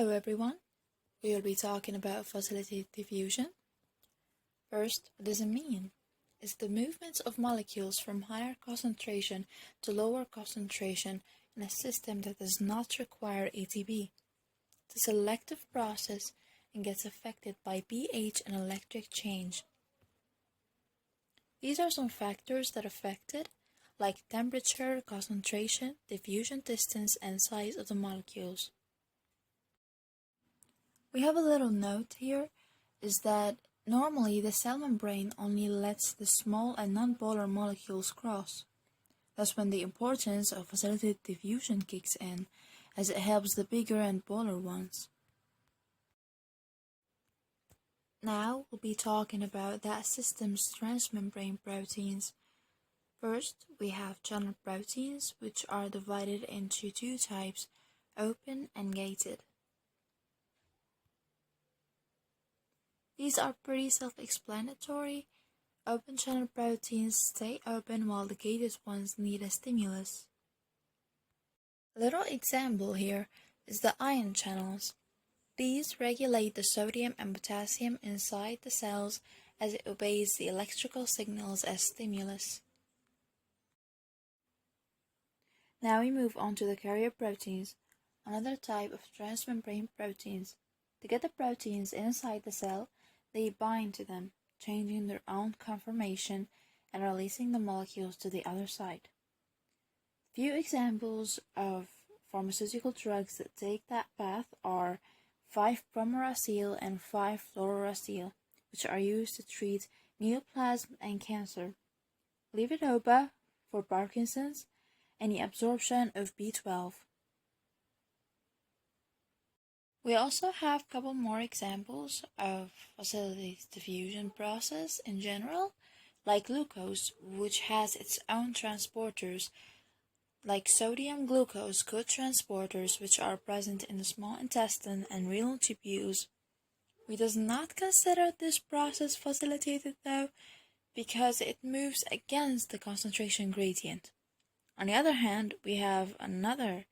Hello everyone, we will be talking about facilitated diffusion. First, what does it mean? It's the movement of molecules from higher concentration to lower concentration in a system that does not require ATP. It's a selective process and gets affected by pH and electric change. These are some factors that affect it, like temperature, concentration, diffusion distance, and size of the molecules. We have a little note here, is that normally the cell membrane only lets the small and non-polar molecules cross. That's when the importance of facilitated diffusion kicks in, as it helps the bigger and polar ones. Now we'll be talking about that system's transmembrane proteins. First, we have channel proteins, which are divided into two types, open and gated. These are pretty self-explanatory. Open channel proteins stay open while the gated ones need a stimulus. A little example here is the ion channels. These regulate the sodium and potassium inside the cells as it obeys the electrical signals as stimulus. Now we move on to the carrier proteins, another type of transmembrane proteins. To get the proteins inside the cell, they bind to them, changing their own conformation and releasing the molecules to the other side. Few examples of pharmaceutical drugs that take that path are 5-promeracil and 5-fluorouracil, which are used to treat neoplasm and cancer. Levodopa for Parkinson's and the absorption of B12. We also have a couple more examples of facilitated diffusion process in general, like glucose, which has its own transporters, like sodium glucose cotransporters, which are present in the small intestine and renal tubules. We do not consider this process facilitated though, because it moves against the concentration gradient. On the other hand, we have another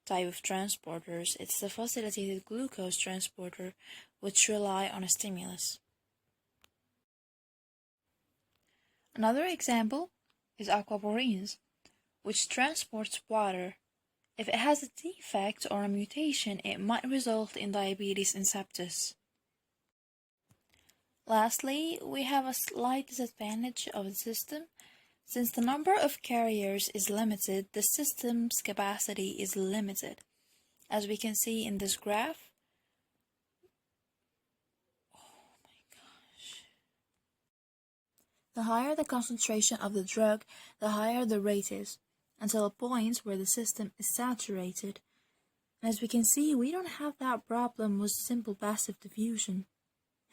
type of transporters. It's the facilitated glucose transporter, which rely on a stimulus. Another example is aquaporins, which transports water. If it has a defect or a mutation, it might result in diabetes insipidus. Lastly, we have a slight disadvantage of the system. Since the number of carriers is limited, the system's capacity is limited. As we can see in this graph, the higher the concentration of the drug, the higher the rate is, until a point where the system is saturated. And as we can see, we don't have that problem with simple passive diffusion.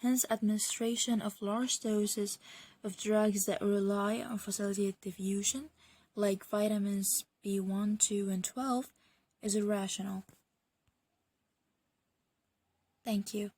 Hence, administration of large doses of drugs that rely on facilitated diffusion, like vitamins B1, 2, and 12, is irrational. Thank you.